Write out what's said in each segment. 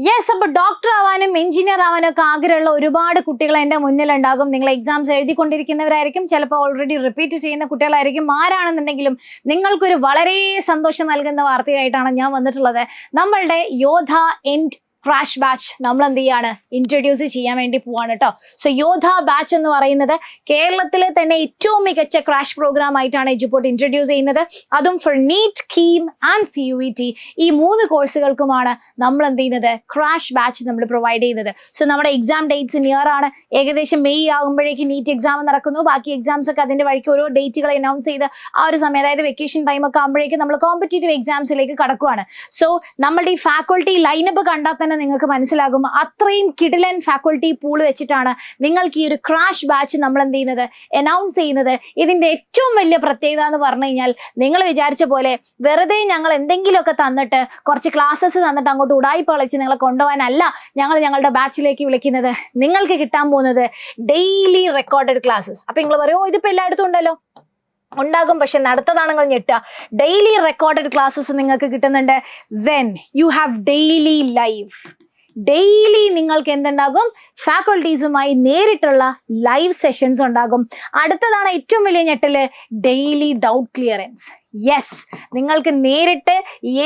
Yes, അപ്പോൾ doctor ആവാനും engineer ആവാനും ഒക്കെ ആഗ്രഹമുള്ള ഒരുപാട് കുട്ടികൾ എൻ്റെ മുന്നിലുണ്ടാകും. നിങ്ങൾ എക്സാംസ് എഴുതിക്കൊണ്ടിരിക്കുന്നവരായിരിക്കും, ചിലപ്പോൾ ഓൾറെഡി റിപ്പീറ്റ് ചെയ്യുന്ന കുട്ടികളായിരിക്കും. ആരാണെന്നുണ്ടെങ്കിലും നിങ്ങൾക്കൊരു വളരെ സന്തോഷം നൽകുന്ന വാർത്തയായിട്ടാണ് ഞാൻ വന്നിട്ടുള്ളത്. നമ്മളുടെ യോധ എൻഡ് ക്രാഷ് ബാച്ച് നമ്മൾ എന്ത് ചെയ്യാണ്, ഇൻട്രൊഡ്യൂസ് ചെയ്യാൻ വേണ്ടി പോവാണ് കേട്ടോ. സോ യോധ ബാച്ച് എന്ന് പറയുന്നത് കേരളത്തിലെ തന്നെ ഏറ്റവും മികച്ച ക്രാഷ് പ്രോഗ്രാം ആയിട്ടാണ് എജുപോർട്ട് ഇൻട്രൊഡ്യൂസ് ചെയ്യുന്നത്. അതും for NEET, KEAM and CUET ഈ 3 കോഴ്സുകൾക്കുമാണ് നമ്മൾ എന്ത് ചെയ്യുന്നത്, ക്രാഷ് ബാച്ച് നമ്മൾ പ്രൊവൈഡ് ചെയ്യുന്നത്. സോ നമ്മുടെ എക്സാം ഡേറ്റ്സ് നിയർ ആണ്. ഏകദേശം മെയ് ആകുമ്പോഴേക്ക് നീറ്റ് എക്സാം നടക്കുന്നു. ബാക്കി എക്സാംസ് ഒക്കെ അതിന്റെ വഴിക്ക് ഓരോ ഡേറ്റുകൾ അനൗൺസ് ചെയ്ത് ആ ഒരു സമയം, അതായത് വെക്കേഷൻ ടൈം ഒക്കെ ആകുമ്പോഴേക്കും നമ്മൾ കോമ്പറ്റേറ്റീവ് എക്സാംസിലേക്ക് കടക്കുവാണ്. സോ നമ്മളുടെ ഈ ഫാക്കൾട്ടി ലൈനപ്പ് കണ്ടാൽ തന്നെ നിങ്ങൾക്ക് മനസ്സിലാകും, അത്രയും കിടിലൻ ഫാക്കൾട്ടി പൂൾ വെച്ചിട്ടാണ് നിങ്ങൾക്ക് ഈ ഒരു ക്രാഷ് ബാച്ച് നമ്മൾ എന്ത് ചെയ്യുന്നത്, അനൗൺസ് ചെയ്യുന്നത്. ഇതിന്റെ ഏറ്റവും വലിയ പ്രത്യേകത എന്ന് പറഞ്ഞു കഴിഞ്ഞാൽ, നിങ്ങൾ വിചാരിച്ച പോലെ വെറുതെ ഞങ്ങൾ എന്തെങ്കിലുമൊക്കെ തന്നിട്ട് കുറച്ച് ക്ലാസ്സസ് തന്നിട്ട് അങ്ങോട്ട് ഉടായിപ്പ് കളിച്ച് നിങ്ങളെ കൊണ്ടുപോകാനല്ല ഞങ്ങൾ ഞങ്ങളുടെ ബാച്ചിലേക്ക് വിളിക്കുന്നത്. നിങ്ങൾക്ക് കിട്ടാൻ പോകുന്നത് ഡെയിലി റെക്കോർഡഡ് ക്ലാസ്സസ്. അപ്പൊ നിങ്ങൾ പറയുമോ, ഇതിപ്പോ എല്ലായിടത്തും ഉണ്ടല്ലോ. ഉണ്ടാകും, പക്ഷെ നടത്തതാണെങ്കിൽ ഞെട്ടുക. ഡെയിലി റെക്കോർഡഡ് ക്ലാസ്സസ് നിങ്ങൾക്ക് കിട്ടുന്നുണ്ട്. Then you have daily live. Daily നിങ്ങൾക്ക് എന്തുണ്ടാകും, ഫാക്കൾട്ടീസുമായി നേരിട്ടുള്ള ലൈവ് സെഷൻസ് ഉണ്ടാകും. അടുത്തതാണ് ഏറ്റവും വലിയ ഞെട്ടല്, ഡെയിലി ഡൗട്ട് ക്ലിയറൻസ്. യെസ്, നിങ്ങൾക്ക് നേരിട്ട്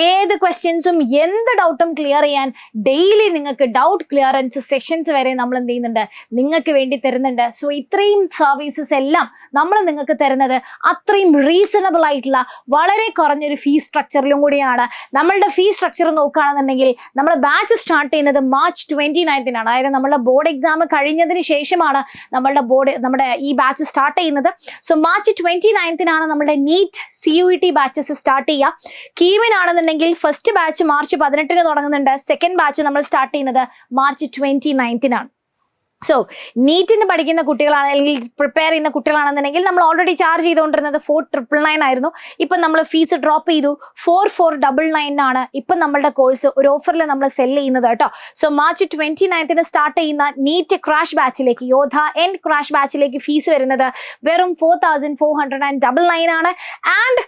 ഏത് ക്വസ്റ്റ്യൻസും എന്ത് ഡൗട്ടും ക്ലിയർ ചെയ്യാൻ ഡെയിലി നിങ്ങൾക്ക് ഡൗട്ട് ക്ലിയറൻസ് സെഷൻസ് വരെ നമ്മൾ എന്ത് ചെയ്യുന്നുണ്ട്, നിങ്ങൾക്ക് വേണ്ടി തരുന്നുണ്ട്. സോ ഇത്രയും സർവീസസ് എല്ലാം നമ്മൾ നിങ്ങൾക്ക് തരുന്നത് അത്രയും റീസണബിൾ ആയിട്ടുള്ള വളരെ കുറഞ്ഞൊരു ഫീസ് സ്ട്രക്ചറിലും കൂടിയാണ്. നമ്മളുടെ ഫീസ് സ്ട്രക്ചർ നോക്കുകയാണെന്നുണ്ടെങ്കിൽ, നമ്മുടെ ബാച്ച് സ്റ്റാർട്ട് ചെയ്യുന്നത് March 29 അതായത് നമ്മുടെ ബോർഡ് എക്സാം കഴിഞ്ഞതിന് ശേഷമാണ് നമ്മുടെ ഈ ബാച്ച് സ്റ്റാർട്ട് ചെയ്യുന്നത്. സോ March 29 നമ്മുടെ നീറ്റ് CUET ബാച്ചസ് സ്റ്റാർട്ട് ചെയ്യുക. കീമിനാണെന്നുണ്ടെങ്കിൽ ഫസ്റ്റ് ബാച്ച് March 18 തുടങ്ങുന്നുണ്ട്. സെക്കൻഡ് ബാച്ച് നമ്മൾ സ്റ്റാർട്ട് ചെയ്യുന്നത് March 29 സോ നീറ്റിന് പഠിക്കുന്ന കുട്ടികളാണ്, അല്ലെങ്കിൽ പ്രിപ്പയർ ചെയ്യുന്ന കുട്ടികളാണെന്നുണ്ടെങ്കിൽ നമ്മൾ ഓൾറെഡി ചാർജ് ചെയ്തുകൊണ്ടിരുന്നത് 4,999 ആയിരുന്നു. ഇപ്പം നമ്മൾ ഫീസ് ഡ്രോപ്പ് ചെയ്തു, 4,499 ആണ് ഇപ്പം നമ്മളുടെ കോഴ്സ് ഒരു ഓഫറിൽ നമ്മൾ സെല് ചെയ്യുന്നത് കേട്ടോ. സോ March 29 സ്റ്റാർട്ട് ചെയ്യുന്ന നീറ്റ് ക്രാഷ് ബാച്ചിലേക്ക്, യോധ എൻഡ് ക്രാഷ് ബാച്ചിലേക്ക് ഫീസ് വരുന്നത് വെറും 4,499 ആണ്. ആൻഡ്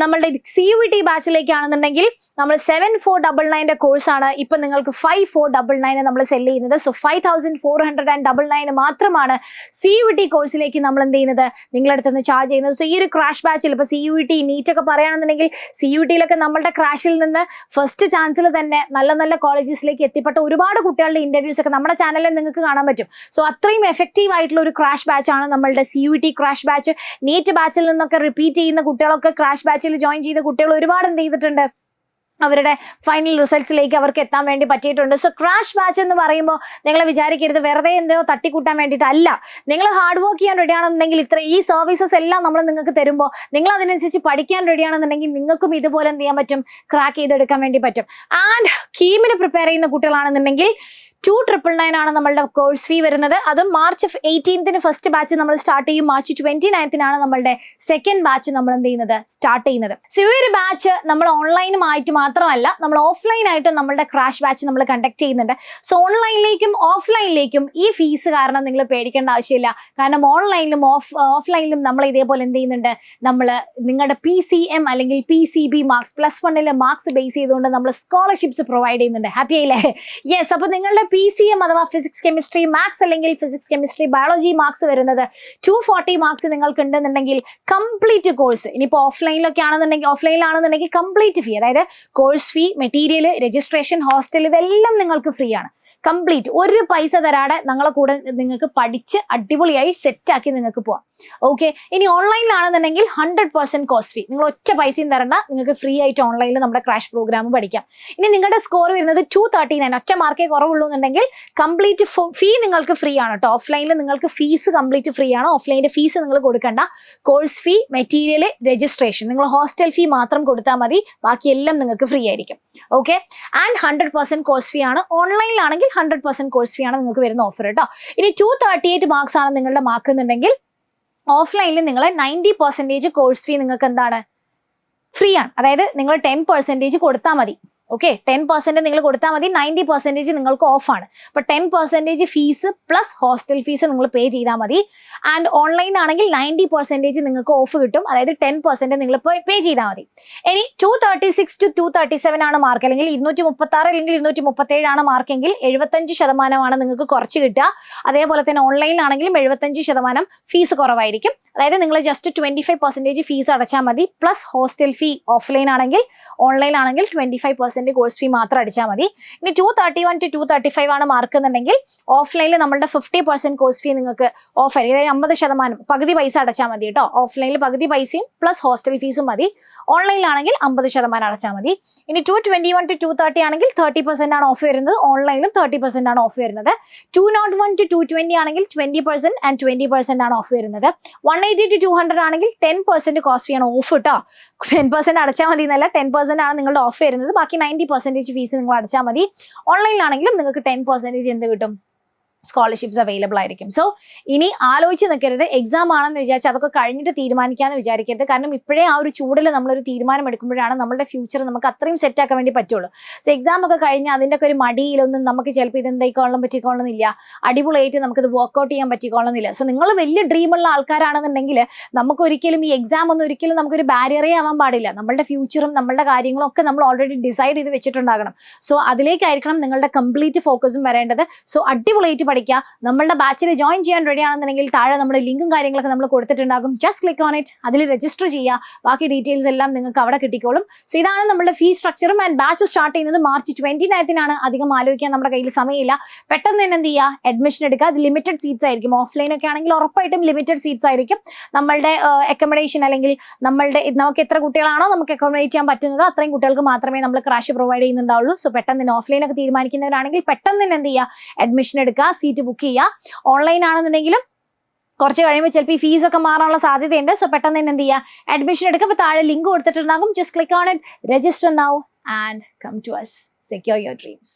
നമ്മളുടെ CUET ബാച്ചിലേക്കാണെന്നുണ്ടെങ്കിൽ നമ്മൾ 7,499 കോഴ്സാണ് ഇപ്പം നിങ്ങൾക്ക് 5,499 നമ്മൾ സെല് ചെയ്യുന്നത്. സോ 5,499 മാത്രമാണ് CUET കോഴ്സിലേക്ക് നമ്മൾ എന്ത് ചെയ്യുന്നത്, നിങ്ങളുടെ അടുത്ത് നിന്ന് ചാർജ് ചെയ്യുന്നത്. സോ ഈ ഒരു ക്രാഷ് ബാച്ചിൽ ഇപ്പോൾ CUET നീറ്റ് ഒക്കെ പറയുകയാണെന്നുണ്ടെങ്കിൽ, CUET-യിലൊക്കെ നമ്മളുടെ ക്രാഷിൽ നിന്ന് ഫസ്റ്റ് ചാൻസിൽ തന്നെ നല്ല നല്ല കോളേജസിലേക്ക് എത്തിപ്പെട്ട ഒരുപാട് കുട്ടികളുടെ ഇന്റർവ്യൂസ് ഒക്കെ നമ്മുടെ ചാനലിൽ നിങ്ങൾക്ക് കാണാൻ പറ്റും. സോ അത്രയും എഫക്റ്റീവ് ആയിട്ടുള്ള ഒരു ക്രാഷ് ബാച്ചാണ് നമ്മളുടെ CUET ക്രാഷ് ബാച്ച്. നീറ്റ് ബാച്ചിൽ നിന്നൊക്കെ റിപ്പീറ്റ് ചെയ്യുന്ന കുട്ടികളൊക്കെ ക്രാഷ് ബാച്ചിൽ ജോയിൻ ചെയ്ത കുട്ടികൾ ഒരുപാട് എന്ത് ചെയ്തിട്ടുണ്ട്, അവരുടെ ഫൈനൽ റിസൾട്ട്സിലേക്ക് അവർക്ക് എത്താൻ വേണ്ടി പറ്റിയിട്ടുണ്ട്. സോ ക്രാഷ് ബാച്ച് എന്ന് പറയുമ്പോൾ നിങ്ങൾ വിചാരിക്കരുത് വെറുതെ എന്തോ തട്ടിക്കൂട്ടാൻ വേണ്ടിയിട്ടല്ല. നിങ്ങൾ ഹാർഡ് വർക്ക് ചെയ്യാൻ റെഡിയാണെന്നുണ്ടെങ്കിൽ ഈ സർവീസസ് എല്ലാം നമ്മൾ നിങ്ങൾക്ക് തരുമ്പോൾ നിങ്ങൾ അതിനനുസരിച്ച് പഠിക്കാൻ റെഡിയാണെന്നുണ്ടെങ്കിൽ നിങ്ങൾക്കും ഇതുപോലെ എന്ത് ചെയ്യാൻ പറ്റും, ക്രാക്ക് ചെയ്തെടുക്കാൻ വേണ്ടി പറ്റും. ആൻഡ് കീമിന് പ്രിപ്പയർ ചെയ്യുന്ന കുട്ടികളാണെന്നുണ്ടെങ്കിൽ 2,999 ആണ് നമ്മളുടെ കോഴ്സ് ഫീ വരുന്നത്. അതും March 18 ഫസ്റ്റ് ബാച്ച് നമ്മൾ സ്റ്റാർട്ട് ചെയ്യും. March 29 നമ്മളുടെ സെക്കൻഡ് ബാച്ച് നമ്മൾ എന്ത് ചെയ്യുന്നത്, സ്റ്റാർട്ട് ചെയ്യുന്നത്. സോ ഈ ഒരു ബാച്ച് നമ്മൾ ഓൺലൈനുമായിട്ട് മാത്രമല്ല, നമ്മൾ ഓഫ്ലൈൻ ആയിട്ട് നമ്മളുടെ ക്രാഷ് ബാച്ച് നമ്മൾ കണ്ടക്ട് ചെയ്യുന്നുണ്ട്. സോ ഓൺലൈനിലേക്കും ഓഫ്ലൈനിലേക്കും ഈ ഫീസ് കാരണം നിങ്ങൾ പേടിക്കേണ്ട ആവശ്യമില്ല. കാരണം ഓൺലൈനിലും ഓഫ്ലൈനിലും നമ്മൾ ഇതേപോലെ എന്ത് ചെയ്യുന്നുണ്ട്, നമ്മൾ നിങ്ങളുടെ PCM അല്ലെങ്കിൽ PCB മാർക്സ് +1 മാർക്സ് ബേസ് ചെയ്തുകൊണ്ട് നമ്മൾ സ്കോളർഷിപ്സ് പ്രൊവൈഡ് ചെയ്യുന്നുണ്ട്. ഹാപ്പി ആയില്ലേ? യെസ്, അപ്പോൾ നിങ്ങളുടെ PCM അഥവാ ഫിസിക്സ് കെമിസ്ട്രി മാത്സ് അല്ലെങ്കിൽ ഫിസിക്സ് കെമിസ്ട്രി ബയോളജി മാർക്സ് വരുന്നത് 240 മാർക്സ് നിങ്ങൾക്ക് ഉണ്ടെന്നുണ്ടെങ്കിൽ കംപ്ലീറ്റ് കോഴ്സ്, ഇനിയിപ്പോൾ ഓഫ്ലൈനിലാണെന്നുണ്ടെങ്കിൽ കംപ്ലീറ്റ് ഫീ, അതായത് course fee, material, registration, hostel ഇതെല്ലാം നിങ്ങൾക്ക് ഫ്രീ ആണ്. കംപ്ലീറ്റ് ഒരു പൈസ തരാതെ ഞങ്ങളെ കൂടെ നിങ്ങൾക്ക് പഠിച്ച് അടിപൊളിയായി സെറ്റാക്കി നിങ്ങൾക്ക് പോവാം. ഓക്കെ, ഇനി ഓൺലൈനിലാണെന്നുണ്ടെങ്കിൽ 100% കോസ്റ്റ് ഫീ, നിങ്ങൾ ഒറ്റ പൈസയും തരണ്ട, നിങ്ങൾക്ക് ഫ്രീ ആയിട്ട് ഓൺലൈനിൽ നമ്മുടെ ക്രാഷ് പ്രോഗ്രാം പഠിക്കാം. ഇനി നിങ്ങളുടെ സ്കോർ വരുന്നത് 239, ഒറ്റ മാർക്കേ കുറവുള്ളൂ എന്നുണ്ടെങ്കിൽ കംപ്ലീറ്റ് ഫീ നിങ്ങൾക്ക് ഫ്രീ ആണ് കേട്ടോ. ഓഫ്ലൈനിൽ നിങ്ങൾക്ക് ഫീസ് കംപ്ലീറ്റ് ഫ്രീ ആണ്. ഓഫ്ലൈനിന്റെ ഫീസ് നിങ്ങൾ കൊടുക്കണ്ട. കോഴ്സ് ഫീ, മെറ്റീരിയൽ, രജിസ്ട്രേഷൻ, നിങ്ങൾ ഹോസ്റ്റൽ ഫീ മാത്രം കൊടുത്താൽ മതി, ബാക്കിയെല്ലാം നിങ്ങൾക്ക് ഫ്രീ ആയിരിക്കും. ഓക്കെ, ആൻഡ് 100% കോഴ്സ് ഫീ ആണ്. ഓൺലൈനിലാണെങ്കിൽ 100% കോഴ്സ് ഫീ ആണ് നിങ്ങൾക്ക് വരുന്ന ഓഫർ കേട്ടോ. ഇനി 238 മാർക്സ് ആണ് നിങ്ങളുടെ മാർക്ക് എന്നുണ്ടെങ്കിൽ ഓഫ്ലൈനിൽ നിങ്ങൾ 90% കോഴ്സ് ഫീ നിങ്ങൾക്ക് എന്താണ്, ഫ്രീ ആണ്. അതായത് നിങ്ങൾ 10% കൊടുത്താൽ മതി. ഓക്കെ 10% നിങ്ങൾ കൊടുത്താൽ മതി, 90% നിങ്ങൾക്ക് ഓഫാണ്. അപ്പോൾ 10% ഫീസ് പ്ലസ് ഹോസ്റ്റൽ ഫീസ് നിങ്ങൾ പേ ചെയ്താൽ മതി. ആൻഡ് ഓൺലൈൻ ആണെങ്കിൽ 90% നിങ്ങൾക്ക് ഓഫ് കിട്ടും, അതായത് 10% നിങ്ങൾ പേ ചെയ്താൽ മതി. ഇനി 236 to 237 ആണ് മാർക്ക്, അല്ലെങ്കിൽ 236 അല്ലെങ്കിൽ 237 ആണ് മാർക്കെങ്കിൽ 75% നിങ്ങൾക്ക് കുറച്ച് കിട്ടുക. അതേപോലെ തന്നെ ഓൺലൈനിലാണെങ്കിലും 75% ഫീസ് കുറവായിരിക്കും. അതായത് നിങ്ങൾ ജസ്റ്റ് 25% ഫീസ് അടച്ചാൽ മതി, പ്ലസ് ഹോസ്റ്റൽ ഫീ ഓഫ്ലൈൻ ആണെങ്കിൽ, ഓൺലൈൻ ആണെങ്കിൽ 25% കോഴ്സ് ഫീ മാത്രം അടിച്ചാൽ മതി. ഇനി 231 to 235 ആണ് മാർക്ക് എന്നുണ്ടെങ്കിൽ ഓഫ്ലൈനിൽ നമ്മളുടെ 50% കോഴ്സ് ഫീ നിങ്ങൾക്ക് ഓഫ് ആയിരിക്കും, അതായത് 50%, പകുതി പൈസ അടച്ചാൽ മതി കേട്ടോ. ഓഫ്ലൈനിൽ പകുതി പൈസയും പ്ലസ് ഹോസ്റ്റൽ ഫീസും മതി, ഓൺലൈനിലാണെങ്കിൽ 50% അടച്ചാൽ മതി. ഇനി 221 to 230 ആണെങ്കിൽ 30% ആണ് ഓഫ് വരുന്നത്, ഓൺലൈനിലും 30% ആണ് ഓഫ് വരുന്നത്. 201 to 220 ആണെങ്കിൽ 20% and 20% ആണ് ഓഫ് വരുന്നത്. 180 to 200 ആണെങ്കിൽ 10% കോസ്റ്റ് ഫീ ആണ് ഓഫ് കേട്ടോ. 10% അടച്ചാൽ മതി എന്നല്ല, 10% ആണ് നിങ്ങളുടെ ഓഫ് വരുന്നത്, ബാക്കി 90% ഫീസ് നിങ്ങൾ അടച്ചാൽ മതി. ഓൺലൈനിലാണെങ്കിലും നിങ്ങൾക്ക് 10% എന്ത് കിട്ടും, സ്കോളർഷിപ്സ് അവൈലബിൾ ആയിരിക്കും. സോ ഇനി ആലോചിച്ച് നിൽക്കരുത്, എക്സാം ആണെന്ന് വിചാരിച്ച് അതൊക്കെ കഴിഞ്ഞിട്ട് തീരുമാനിക്കാമെന്ന് വിചാരിക്കരുത്. കാരണം ഇപ്പോഴേ ആ ഒരു ചൂടിൽ നമ്മളൊരു തീരുമാനം എടുക്കുമ്പോഴാണ് നമ്മുടെ ഫ്യൂച്ചർ നമുക്ക് അത്രയും സെറ്റ് ആക്കാൻ വേണ്ടി പറ്റുള്ളൂ. സോ എക്സാം ഒക്കെ കഴിഞ്ഞ് അതിൻ്റെ ഒക്കെ ഒരു മടിയിലൊന്നും നമുക്ക് ചിലപ്പോൾ ഇത് എന്തായിക്കോളണം പറ്റിക്കോളണമെന്നില്ല, അടിപൊളിയായിട്ട് നമുക്കിത് വർക്ക്ഔട്ട് ചെയ്യാൻ പറ്റിക്കോളണമെന്നില്ല. സോ നിങ്ങൾ വലിയ ഡ്രീമുള്ള ആൾക്കാരാണെന്നുണ്ടെങ്കിൽ നമുക്ക് ഒരിക്കലും ഈ എക്സാം ഒന്നും ഒരിക്കലും നമുക്കൊരു ബാരിയറേ ആവാൻ പാടില്ല. നമ്മളുടെ ഫ്യൂച്ചറും നമ്മളുടെ കാര്യങ്ങളും ഒക്കെ നമ്മൾ ഓൾറെഡി ഡിസൈഡ് ചെയ്ത് വെച്ചിട്ടുണ്ടാകണം. സോ അതിലേക്കായിരിക്കണം നിങ്ങളുടെ കംപ്ലീറ്റ് ഫോക്കസും വരേണ്ടത്. സോ അടിപൊളിയായിട്ട് പഠിക്കുക. നമ്മളുടെ ബാച്ചിൽ ജോയിൻ ചെയ്യാൻ റെഡി ആണെന്നുണ്ടെങ്കിൽ താഴെ നമ്മുടെ ലിങ്കും കാര്യങ്ങളൊക്കെ നമ്മൾ കൊടുത്തിട്ടുണ്ടാകും, ജസ്റ്റ് ക്ലിക്ക് ഓൺ ഇറ്റ്, അതിൽ രജിസ്റ്റർ ചെയ്യുക, ബാക്കി ഡീറ്റെയിൽസ് എല്ലാം നിങ്ങൾക്ക് അവിടെ കിട്ടിക്കോളും. സോ ഇതാണ് നമ്മുടെ ഫീ സ്ട്രക്ചറും. ആൻഡ് ബാച്ച് സ്റ്റാർട്ട് ചെയ്യുന്നത് March 29 അധികം ആലോചിക്കാൻ നമ്മുടെ കയ്യിൽ സമയമില്ല, പെട്ടെന്ന് തന്നെ എന്ത് ചെയ്യുക, അഡ്മിഷൻ എടുക്കുക. അത് ലിമിറ്റഡ് സീറ്റ്സ് ആയിരിക്കും, ഓഫ്ലൈൻ ഒക്കെ ആണെങ്കിൽ ഉറപ്പായിട്ടും ലിമിറ്റഡ് സീറ്റ്സ് ആയിരിക്കും. നമ്മളുടെ അക്കോമഡേഷൻ അല്ലെങ്കിൽ നമുക്ക് എത്ര കുട്ടികളാണോ നമുക്ക് അക്കോമഡേറ്റ് ചെയ്യാൻ പറ്റുന്നത് അത്രയും കുട്ടികൾക്ക് മാത്രമേ നമ്മൾ ക്രാഷ് പ്രൊവൈഡ് ചെയ്യുന്നുണ്ടാവുള്ളൂ. സോ പെട്ടെന്ന് തന്നെ ഓഫ്ലൈൻ ഒക്കെ തീരുമാനിക്കുന്നവരാണെങ്കിൽ പെട്ടെന്ന് തന്നെ എന്ത് ചെയ്യുക, അഡ്മിഷൻ എടുക്കുക, സീറ്റ് ബുക്ക് ചെയ്യുക. ഓൺലൈൻ ആണെന്നുണ്ടെങ്കിലും കുറച്ച് കഴിയുമ്പോൾ ചിലപ്പോൾ ഈ ഫീസ് ഒക്കെ മാറാനുള്ള സാധ്യതയുണ്ട്. സോ പെട്ടെന്ന് തന്നെ എന്ത് ചെയ്യുക, അഡ്മിഷൻ എടുക്കുക. അപ്പോൾ താഴെ ലിങ്ക് കൊടുത്തിട്ടുണ്ടാകും, just click on it, register now and come to us, secure your dreams.